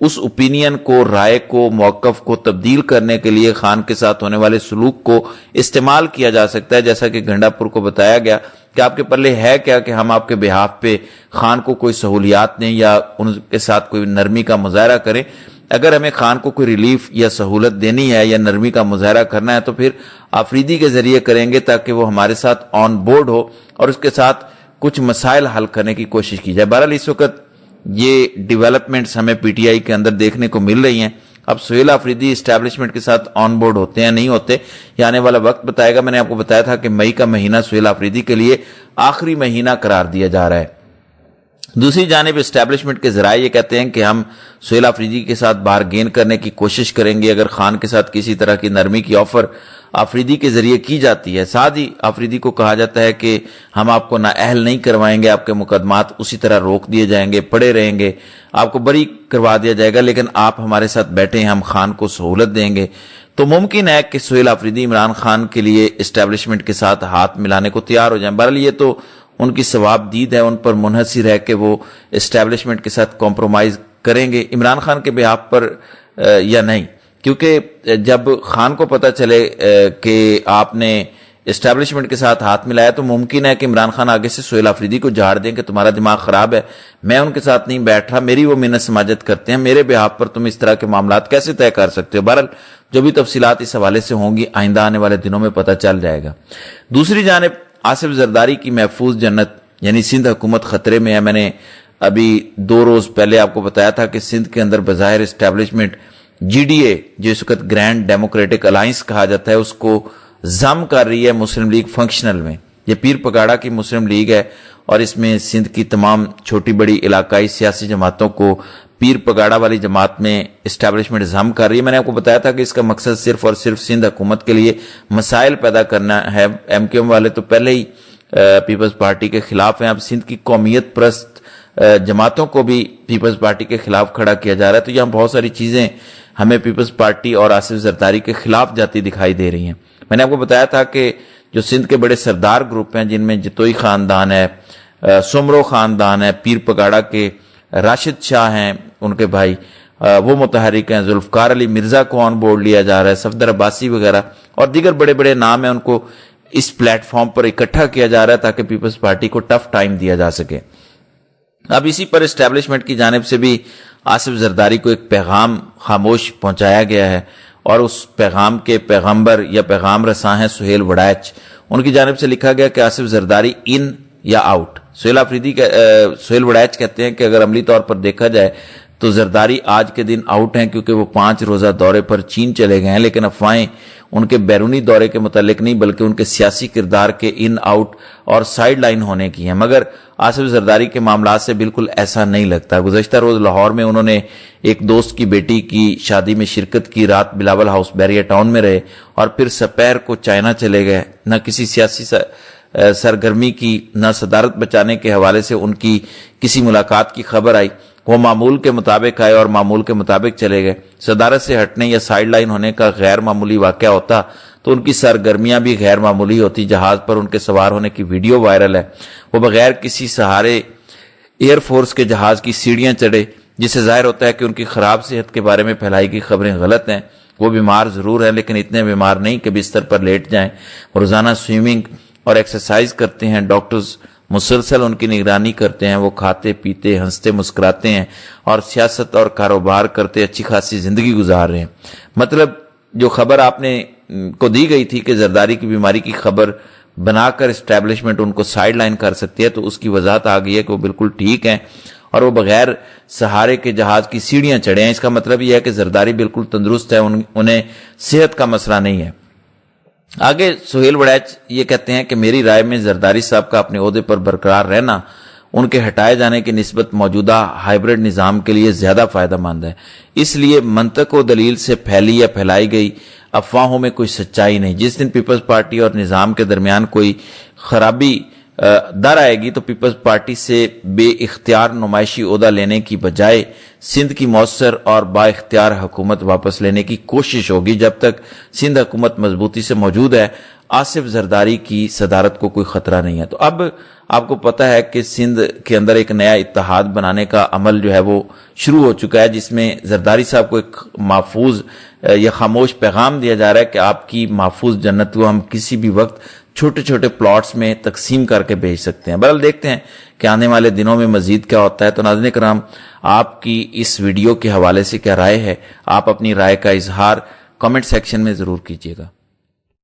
اس opinion کو، رائے کو، موقف کو تبدیل کرنے کے لیے خان کے ساتھ ہونے والے سلوک کو استعمال کیا جا سکتا ہے، جیسا کہ گھنڈا پور کو بتایا گیا کہ آپ کے پلے ہے کیا کہ ہم آپ کے بہاف پہ خان کو کوئی سہولیات دیں یا ان کے ساتھ کوئی نرمی کا مظاہرہ کریں۔ اگر ہمیں خان کو کوئی ریلیف یا سہولت دینی ہے یا نرمی کا مظاہرہ کرنا ہے تو پھر آفریدی کے ذریعے کریں گے تاکہ وہ ہمارے ساتھ آن بورڈ ہو اور اس کے ساتھ کچھ مسائل حل کرنے کی کوشش کی جائے۔ بہرحال اس وقت یہ ڈیولپمنٹس ہمیں پی ٹی آئی کے اندر دیکھنے کو مل رہی ہیں۔ اب سہیل آفریدی اسٹیبلشمنٹ کے ساتھ آن بورڈ ہوتے ہیں نہیں ہوتے، یہ آنے والا وقت بتائے گا۔ میں نے آپ کو بتایا تھا کہ مئی کا مہینہ سہیل آفریدی کے لیے آخری مہینہ قرار دیا جا رہا ہے۔ دوسری جانب اسٹیبلشمنٹ کے ذرائع یہ کہتے ہیں کہ ہم سہیل آفریدی کے ساتھ بارگین کرنے کی کوشش کریں گے۔ اگر خان کے ساتھ کسی طرح کی نرمی کی آفر آفریدی کے ذریعے کی جاتی ہے، ساتھ ہی آفریدی کو کہا جاتا ہے کہ ہم آپ کو نااہل نہیں کروائیں گے، آپ کے مقدمات اسی طرح روک دیے جائیں گے، پڑے رہیں گے، آپ کو بری کروا دیا جائے گا، لیکن آپ ہمارے ساتھ بیٹھیں، ہم خان کو سہولت دیں گے، تو ممکن ہے کہ سہیل آفریدی عمران خان کے لیے اسٹیبلشمنٹ کے ساتھ ہاتھ ملانے کو تیار ہو جائیں۔ بہرحال یہ تو ان کی ثواب دید ہے، ان پر منحصر ہے کہ وہ اسٹیبلشمنٹ کے ساتھ کمپرومائز کریں گے عمران خان کے بہاف پر یا نہیں، کیونکہ جب خان کو پتہ چلے کہ آپ نے اسٹیبلشمنٹ کے ساتھ ہاتھ ملایا تو ممکن ہے کہ عمران خان آگے سے سہیل آفریدی کو جھاڑ دیں کہ تمہارا دماغ خراب ہے، میں ان کے ساتھ نہیں بیٹھ رہا، میری وہ منت سماجت کرتے ہیں، میرے بہاف پر تم اس طرح کے معاملات کیسے طے کر سکتے ہو۔ بہرحال جو بھی تفصیلات اس حوالے سے ہوں گی آئندہ آنے والے دنوں میں پتہ چل جائے گا۔ دوسری جانب آصف زرداری کی محفوظ جنت یعنی سندھ حکومت خطرے میں ہے۔ میں نے ابھی 2 روز پہلے آپ کو بتایا تھا کہ سندھ کے اندر بظاہر اسٹیبلشمنٹ جی ڈی اے جو اس وقت گرینڈ ڈیموکریٹک الائنس کہا جاتا ہے اس کو ضم کر رہی ہے مسلم لیگ فنکشنل میں۔ یہ پیر پگاڑا کی مسلم لیگ ہے اور اس میں سندھ کی تمام چھوٹی بڑی علاقائی سیاسی جماعتوں کو پیر پگاڑا والی جماعت میں اسٹیبلشمنٹ ضم کر رہی ہے۔ میں نے آپ کو بتایا تھا کہ اس کا مقصد صرف اور صرف سندھ حکومت کے لیے مسائل پیدا کرنا ہے۔ ایم کیو ایم والے تو پہلے ہی پیپلز پارٹی کے خلاف ہیں، اب سندھ کی قومیت پرست جماعتوں کو بھی پیپلز پارٹی کے خلاف کھڑا کیا جا رہا ہے، تو یہاں بہت ساری چیزیں ہمیں پیپلز پارٹی اور آصف زرداری کے خلاف جاتی دکھائی دے رہی ہیں۔ میں نے آپ کو بتایا تھا کہ جو سندھ کے بڑے سردار گروپ ہیں جن میں جتوئی خاندان ہے، سمرو خاندان ہے، پیر پگاڑا کے راشد شاہ ہیں ان کے بھائی، وہ متحرک ہیں، ذوالفقار علی مرزا کو آن بورڈ لیا جا رہا ہے، صفدر عباسی وغیرہ اور دیگر بڑے بڑے نام ہیں، ان کو اس پلیٹ فارم پر اکٹھا کیا جا رہا ہے تاکہ پیپلز پارٹی کو ٹف ٹائم دیا جا سکے۔ اب اسی پر اسٹیبلشمنٹ کی جانب سے بھی آصف زرداری کو ایک پیغام خاموش پہنچایا گیا ہے اور اس پیغام کے پیغمبر یا پیغام رساں ہیں سہیل وڑائچ۔ ان کی جانب سے لکھا گیا کہ آصف زرداری ان یا آؤٹ۔ سہیل وڑائچ کہتے ہیں کہ اگر عملی طور پر دیکھا جائے تو زرداری آج کے دن آؤٹ ہیں کیونکہ وہ 5 روزہ دورے پر چین چلے گئے ہیں، لیکن افواہیں ان کے بیرونی دورے کے متعلق نہیں بلکہ ان کے سیاسی کردار کے ان آؤٹ اور سائیڈ لائن ہونے کی ہیں، مگر آصف زرداری کے معاملات سے بالکل ایسا نہیں لگتا۔ گزشتہ روز لاہور میں انہوں نے ایک دوست کی بیٹی کی شادی میں شرکت کی، رات بلاول ہاؤس بیریا ٹاؤن میں رہے اور پھر سپیر کو چائنا چلے گئے۔ نہ کسی سیاسی سرگرمی کی نہ صدارت بچانے کے حوالے سے ان کی کسی ملاقات کی خبر آئی۔ وہ معمول کے مطابق آئے اور معمول کے مطابق چلے گئے۔ صدارت سے ہٹنے یا سائیڈ لائن ہونے کا غیر معمولی واقعہ ہوتا تو ان کی سرگرمیاں بھی غیر معمولی ہوتی۔ جہاز پر ان کے سوار ہونے کی ویڈیو وائرل ہے، وہ بغیر کسی سہارے ایئر فورس کے جہاز کی سیڑھیاں چڑھے، جس سے ظاہر ہوتا ہے کہ ان کی خراب صحت کے بارے میں پھیلائی گئی خبریں غلط ہیں۔ وہ بیمار ضرور ہیں لیکن اتنے بیمار نہیں کہ بستر پر لیٹ جائیں۔ روزانہ سوئمنگ اور ایکسرسائز کرتے ہیں، ڈاکٹرز مسلسل ان کی نگرانی کرتے ہیں، وہ کھاتے پیتے ہنستے مسکراتے ہیں اور سیاست اور کاروبار کرتے اچھی خاصی زندگی گزار رہے ہیں۔ مطلب جو خبر آپ نے کو دی گئی تھی کہ زرداری کی بیماری کی خبر بنا کر اسٹیبلشمنٹ ان کو سائیڈ لائن کر سکتی ہے، تو اس کی وضاحت آ گئی ہے کہ وہ بالکل ٹھیک ہیں اور وہ بغیر سہارے کے جہاز کی سیڑھیاں چڑھے ہیں۔ اس کا مطلب یہ ہے کہ زرداری بالکل تندرست ہے، انہیں صحت کا مسئلہ نہیں ہے۔ آگے سہیل وڑائچ یہ کہتے ہیں کہ میری رائے میں زرداری صاحب کا اپنے عہدے پر برقرار رہنا ان کے ہٹائے جانے کی نسبت موجودہ ہائیبرڈ نظام کے لیے زیادہ فائدہ مند ہے۔ اس لیے منطق و دلیل سے پھیلی یا پھیلائی گئی افواہوں میں کوئی سچائی نہیں۔ جس دن پیپلز پارٹی اور نظام کے درمیان کوئی خرابی در آئے گی تو پیپلز پارٹی سے بے اختیار نمائشی عہدہ لینے کی بجائے سندھ کی مؤثر اور با اختیار حکومت واپس لینے کی کوشش ہوگی۔ جب تک سندھ حکومت مضبوطی سے موجود ہے، آصف زرداری کی صدارت کو کوئی خطرہ نہیں ہے۔ تو اب آپ کو پتہ ہے کہ سندھ کے اندر ایک نیا اتحاد بنانے کا عمل جو ہے وہ شروع ہو چکا ہے، جس میں زرداری صاحب کو ایک محفوظ یا خاموش پیغام دیا جا رہا ہے کہ آپ کی محفوظ جنت کو ہم کسی بھی وقت چھوٹے چھوٹے پلاٹس میں تقسیم کر کے بھیج سکتے ہیں۔ بہرحال دیکھتے ہیں کہ آنے والے دنوں میں مزید کیا ہوتا ہے۔ تو ناظرین کرام، آپ کی اس ویڈیو کے حوالے سے کیا رائے ہے؟ آپ اپنی رائے کا اظہار کمنٹ سیکشن میں ضرور کیجیے گا۔